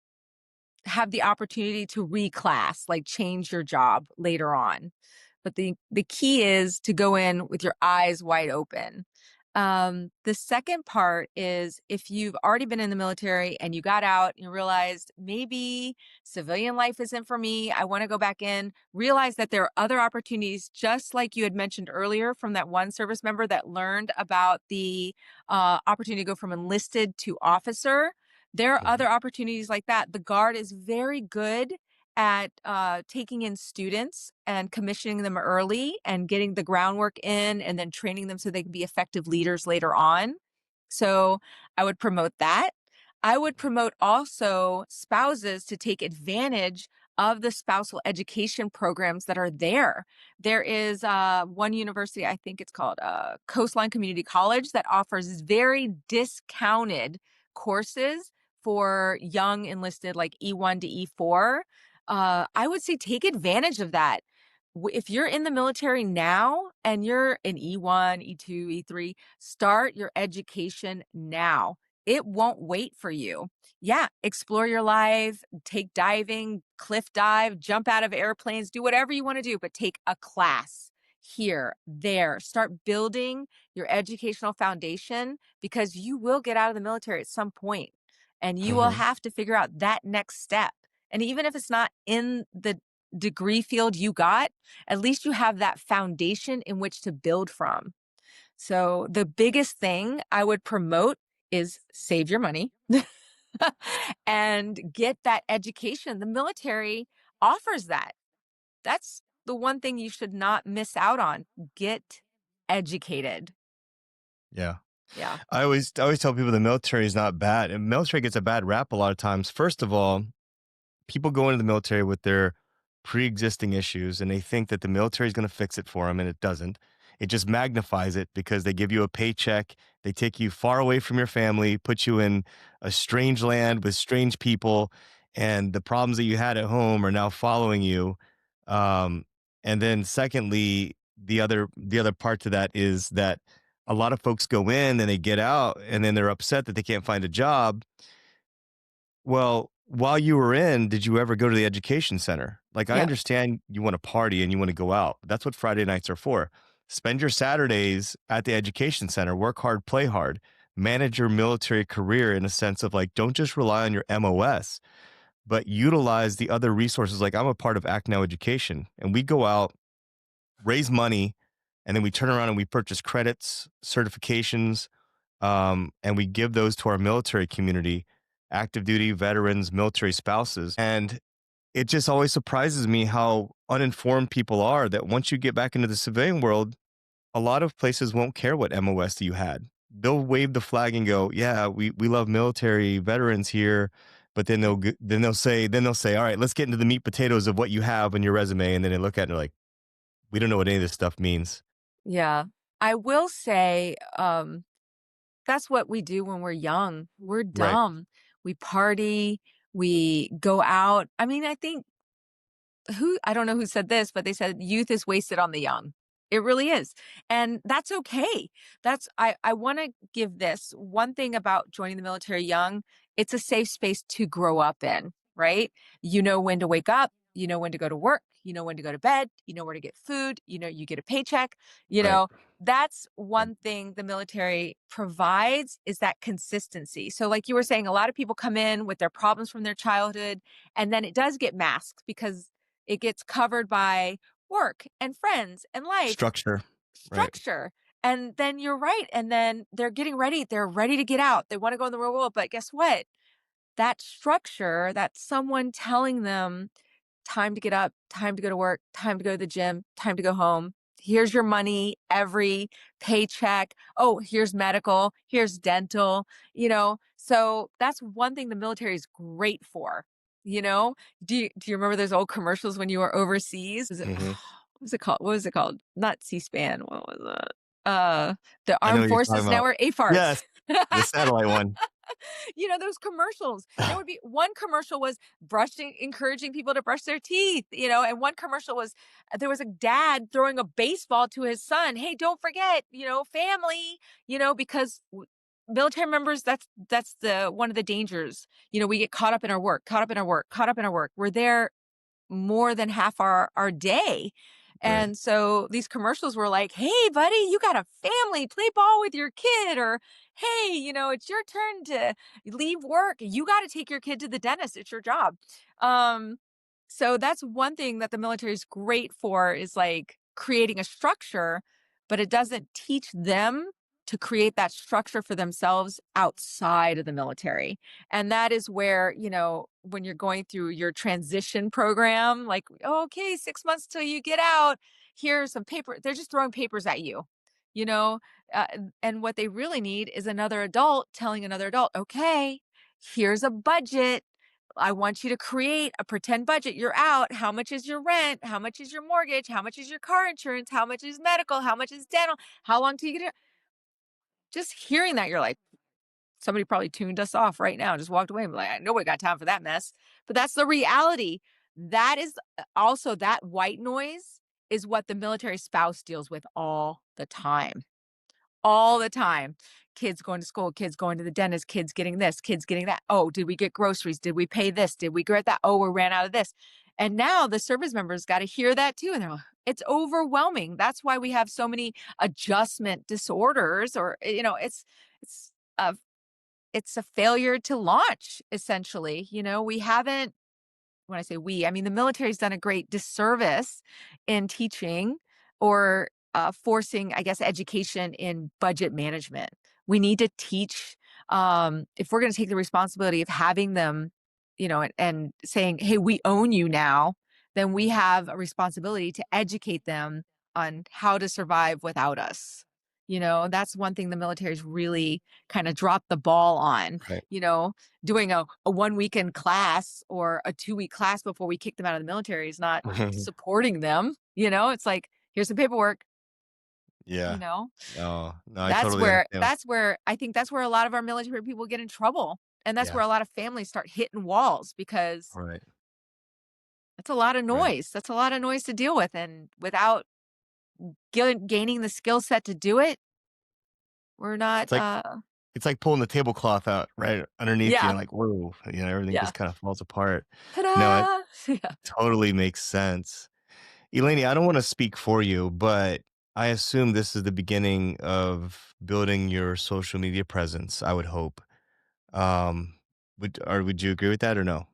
B: have the opportunity to reclass, like change your job later on. But the key is to go in with your eyes wide open. The second part is if you've already been in the military and you got out and you realized maybe civilian life isn't for me, I want to go back in, realize that there are other opportunities, just like you had mentioned earlier from that one service member that learned about the opportunity to go from enlisted to officer. There are
A: Mhm.
B: other opportunities like that. The Guard is very good at taking in students and commissioning them early and getting the groundwork in and then training them so they can be effective leaders later on. So I would promote that. I would promote also spouses to take advantage of the spousal education programs that are there. There is one university, I think it's called Coastline Community College, that offers very discounted courses for young enlisted, like E1 to E4. I would say take advantage of that. If you're in the military now and you're an E1, E2, E3, start your education now. It won't wait for you. Yeah, explore your life, take diving, cliff dive, jump out of airplanes, do whatever you want to do, but take a class here, there. Start building your educational foundation because you will get out of the military at some point and you will
A: Mhm.
B: have to figure out that next step. And even if it's not in the degree field you got, at least you have that foundation in which to build from. So the biggest thing I would promote is save your money and get that education. The military offers that. That's the one thing you should not miss out on. Get educated.
A: Yeah.
B: Yeah.
A: I always tell people the military is not bad. And military gets a bad rap a lot of times. First of all, people go into the military with their pre-existing issues and they think that the military is going to fix it for them, and it doesn't. It just magnifies it because they give you a paycheck, they take you far away from your family, put you in a strange land with strange people, and the problems that you had at home are now following you. um, and then secondly, the other part to that is that a lot of folks go in and they get out and then they're upset that they can't find a job. Well, while you were in, did you ever go to the education center? Like, I
B: Yeah.
A: understand you want to party and you want to go out. That's what Friday nights are for. Spend your Saturdays at the education center, work hard, play hard, manage your military career in a sense of like, don't just rely on your MOS, but utilize the other resources. Like, I'm a part of Act Now Education, and we go out, raise money, and then we turn around and we purchase credits, certifications, and we give those to our military community, active duty veterans, military spouses. And it just always surprises me how uninformed people are that once you get back into the civilian world, a lot of places won't care what MOS you had. They'll wave the flag and go, "Yeah, we love military veterans here." But then they'll say, "All right, let's get into the meat potatoes of what you have on your resume." And then they look at it and they're like, "We don't know what any of this stuff means."
B: Yeah. I will say, that's what we do when we're young. We're
A: Right.
B: dumb. We party, we go out. I mean, I think I don't know who said this, but they said youth is wasted on the young. It really is. And that's okay. I want to give this one thing about joining the military young. It's a safe space to grow up in, right? You know when to wake up, You know when to go to work, you know when to go to bed, you know where to get food, you know you get a paycheck, you
A: Right.
B: know. That's
A: Right.
B: one thing the military provides is that consistency. So like you were saying, a lot of people come in with their problems from their childhood, and then it does get masked because it gets covered by work and friends and life
A: Structure. Right.
B: structure. And then you're right. And then they're ready to get out. They want to go in the real world. But guess what? That structure, that's someone telling them time to get up, time to go to work, time to go to the gym, time to go home. Here's your money every paycheck. Oh, here's medical, here's dental, you know. So that's one thing the military is great for. You know, do you remember those old commercials when you were overseas? Was it
A: Hmm.
B: what was it called? What was it called? Not C-SPAN. What was it? The
A: I know
B: Armed
A: what you're talking
B: Forces
A: about.
B: Network, AFARTS.
A: Yes. The satellite one.
B: You know, those commercials. There would be one commercial was brushing, encouraging people to brush their teeth, you know, and one commercial was there was a dad throwing a baseball to his son. Hey, don't forget, you know, family, you know, because military members, that's the one of the dangers. You know, we get caught up in our work, caught up in our work, caught up in our work. We're there more than half our day.
A: Right.
B: And so these commercials were like, "Hey buddy, you got a family, play ball with your kid," or "Hey, you know, it's your turn to leave work. You got to take your kid to the dentist. It's your job." Um so that's one thing that the military is great for is like creating a structure, but it doesn't teach them to create that structure for themselves outside of the military. And that is where, you know, when you're going through your transition program, like, "Oh, okay, 6 months till you get out. Here's some paper." They're just throwing papers at you, you know? And what they really need is another adult telling another adult, "Okay, here's a budget. I want you to create a pretend budget. You're out. How much is your rent? How much is your mortgage? How much is your car insurance? How much is medical? How much is dental? How long till you get it?" Just hearing that, you're like, somebody probably tuned us off right now, just walked away and be like, nobody got time for that mess. But that's the reality. That is also that white noise is what the military spouse deals with all the time. Kids going to school, kids going to the dentist, kids getting this, kids getting that. Oh, did we get groceries? Did we pay this? Did we get that? Oh, we ran out of this. And now the service members got to hear that too. And they're like, it's overwhelming. That's why we have so many adjustment disorders, or, you know, it's a it's a failure to launch, essentially. You know, we haven't, when I say we, I mean the military's done a great disservice in teaching or forcing, I guess, education in budget management. We need to teach, if we're going to take the responsibility of having them, you know, and saying, "Hey, we own you now," then we have a responsibility to educate them on how to survive without us. You know, that's one thing the military's really kind of dropped the ball on.
A: Right.
B: You know, doing a 1 weekend class or a 2 week class before we kick them out of the military is not supporting them. You know, it's like, here's some paperwork, you
A: Yeah.
B: know,
A: No, no, I totally understand.
B: that's where I think that's where a lot of our military people get in trouble. And that's
A: Yeah.
B: where a lot of families start hitting walls because
A: Right.
B: that's a lot of
A: Right.
B: noise. That's a lot of noise to deal with. And without gaining the skill set to do it, we're not,
A: It's like it's like pulling the tablecloth out right underneath you
B: yeah,
A: and like, whoa, everything
B: yeah.
A: just kind of falls apart. No, it
B: Ta-da! Yeah.
A: totally makes sense. Eleni, I don't want to speak for you, but I assume this is the beginning of building your social media presence, I would hope. Would you agree with that or no?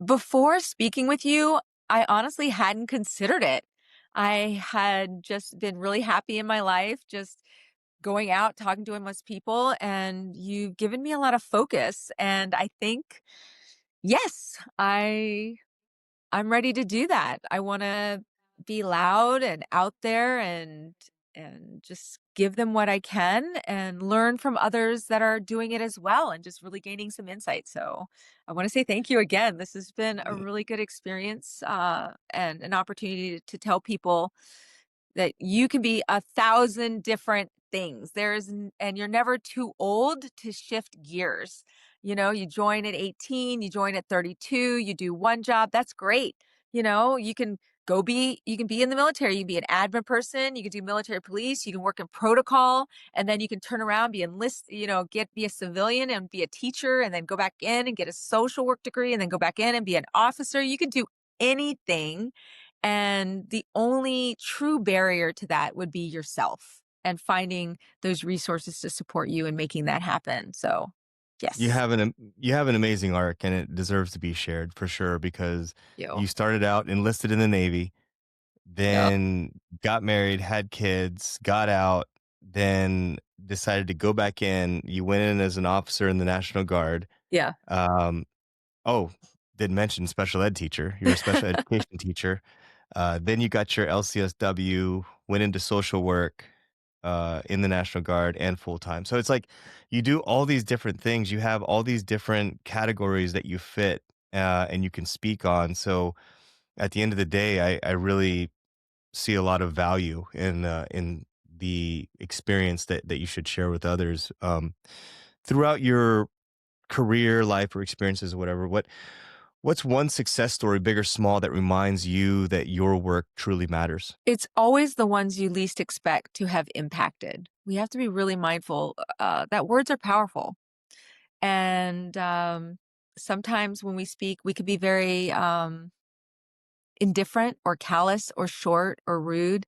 B: Before speaking with you, I honestly hadn't considered it. I had just been really happy in my life, just going out, talking to endless people, and you've given me a lot of focus. And I think, yes, I'm ready to do that. I wanna be loud and out there and just give them what I can and learn from others that are doing it as well and just really gaining some insight. So I wanna say thank you again. This has been a
A: Mm.
B: really good experience, and an opportunity to tell people that you can be 1,000 different things. And you're never too old to shift gears. You know, you join at 18, you join at 32, you do one job. That's great. You know, you can be in the military, you can be an admin person, you can do military police, you can work in protocol, and then you can turn around, be enlist, you know, be a civilian and be a teacher, and then go back in and get a social work degree, and then go back in and be an officer. You can do anything. And the only true barrier to that would be yourself and finding those resources to support you and making that happen. So,
A: You
B: yes,
A: have you have an amazing arc, and it deserves to be shared for sure because
B: you.
A: you started out enlisted in the Navy,
B: Yep.
A: then got married, had kids, got out, then decided to go back in. You went in as an officer in the National Guard.
B: Yeah.
A: Um, oh, didn't mention special ed teacher. You're a special education teacher. Then you got your LCSW, went into social work in the National Guard and full time. So it's like you do all these different things. You have all these different categories that you fit and you can speak on. So at the end of the day, I really see a lot of value in the experience that you should share with others throughout your career, life, or experiences, or whatever. What's one success story, big or small, that reminds you that your work truly matters?
B: It's always the ones you least expect to have impacted. We have to be really mindful that words are powerful. And sometimes when we speak, we could be very indifferent or callous or short or rude.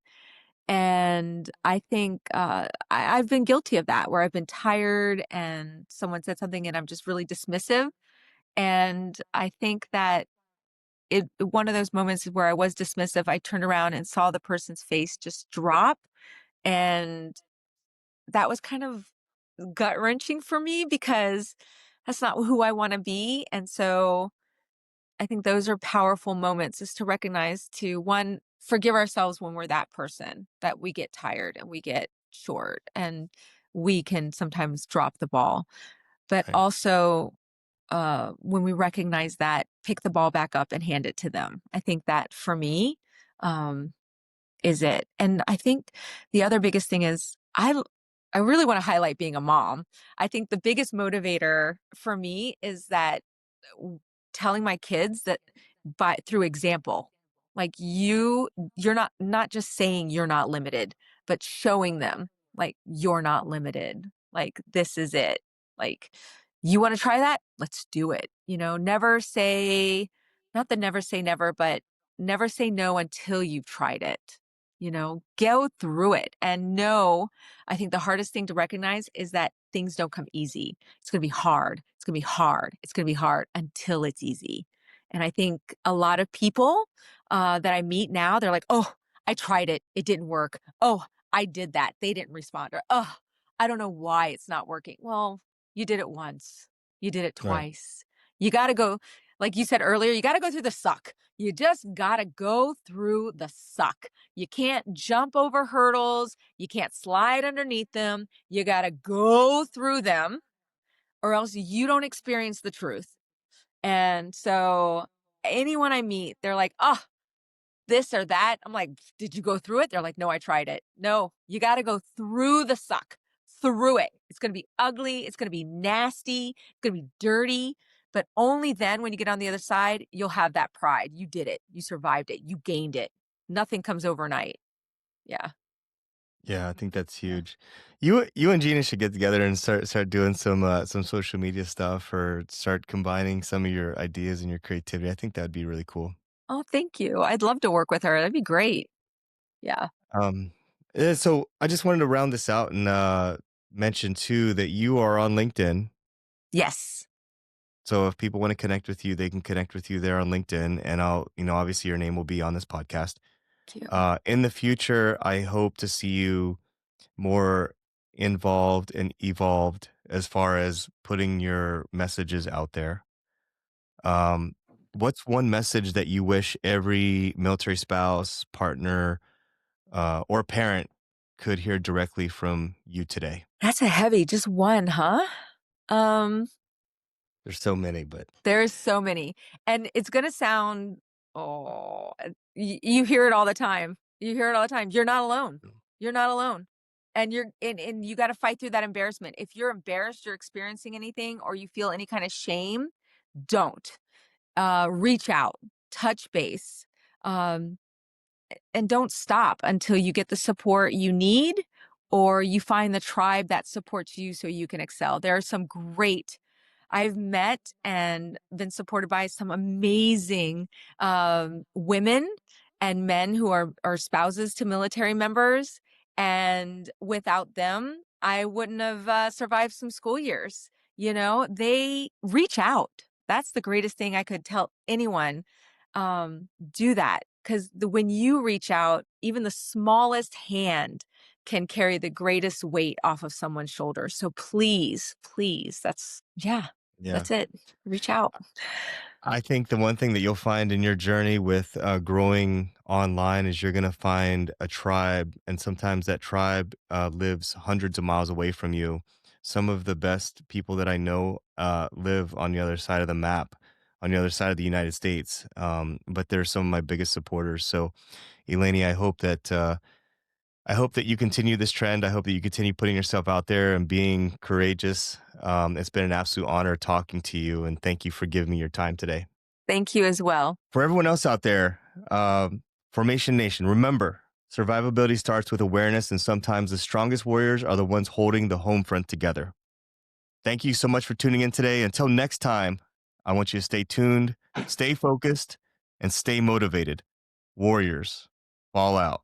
B: And I think I've been guilty of that, where I've been tired and someone said something and I'm just really dismissive. And I think that one of those moments where I was dismissive, I turned around and saw the person's face just drop. And that was kind of gut wrenching for me because that's not who I want to be. And so I think those are powerful moments, is to recognize, to one, forgive ourselves when we're that person, that we get tired and we get short and we can sometimes drop the ball. But
A: Right.
B: also, when we recognize that, pick the ball back up and hand it to them. I think that for me, um, is it. And I think the other biggest thing is I really want to highlight being a mom. I think the biggest motivator for me is that w- telling my kids that, by through example, like you're not just saying you're not limited, but showing them like you're not limited. Like this is it. Like you want to try that? Let's do it. Never say, not the never say never, but never say no until you've tried it. Go through it and know. I think the hardest thing to recognize is that things don't come easy. It's going to be hard. It's going to be hard. It's going to be hard until it's easy. And I think a lot of people that I meet now, they're like, oh, I tried it. It didn't work. Oh, I did that. They didn't respond. Or, oh, I don't know why it's not working. Well, you did it once. You did it
A: Right.
B: twice. You got to go, like you said earlier, you got to go through the suck. You just got to go through the suck. You can't jump over hurdles. You can't slide underneath them. You got to go through them or else you don't experience the truth. And so anyone I meet, they're like, oh, this or that. I'm like, did you go through it? They're like, no, I tried it. No, you got to go through the suck, through it. It's going to be ugly. It's going to be nasty. It's going to be dirty. But only then, when you get on the other side, you'll have that pride. You did it. You survived it. You gained it. Nothing comes overnight. Yeah.
A: Yeah, I think that's
B: Yeah.
A: huge. You and Gina should get together and start doing some social media stuff or start combining some of your ideas and your creativity. I think that'd be really cool.
B: Oh, thank you. I'd love to work with her. That'd be great. Yeah.
A: Um, so I just wanted to round this out and mention too that you are on LinkedIn.
B: Yes.
A: So if people want to connect with you, they can connect with you there on LinkedIn, and obviously your name will be on this podcast.
B: Thank you.
A: In the future, I hope to see you more involved and evolved as far as putting your messages out there. Um, what's one message that you wish every military spouse, partner, or parent could hear directly from you today?
B: That's a heavy, just one, huh? Um,
A: There's so many, but
B: there's so many. And it's gonna sound, oh, you hear it all the time. You hear it all the time. You're not alone. You're not alone. And and you gotta fight through that embarrassment. If you're embarrassed you're experiencing anything or you feel any kind of shame, don't. Reach out, touch base. Um, and don't stop until you get the support you need or you find the tribe that supports you so you can excel. There are some great I've met and been supported by some amazing women and men who are spouses to military members. And without them, I wouldn't have survived some school years. They reach out. That's the greatest thing I could tell anyone. Do that, because when you reach out, even the smallest hand can carry the greatest weight off of someone's shoulders. So please, please,
A: Yeah.
B: that's it. Reach out.
A: I think the one thing that you'll find in your journey with growing online is you're going to find a tribe, and sometimes that tribe lives hundreds of miles away from you. Some of the best people that I know live on the other side of the map, on the other side of the United States. But they're some of my biggest supporters. So, Eleni, I hope that you continue this trend. I hope that you continue putting yourself out there and being courageous. It's been an absolute honor talking to you, and thank you for giving me your time today.
B: Thank you as well.
A: For everyone else out there, Formation Nation, remember, survivability starts with awareness, and sometimes the strongest warriors are the ones holding the home front together. Thank you so much for tuning in today. Until next time, I want you to stay tuned, stay focused, and stay motivated. Warriors, fall out.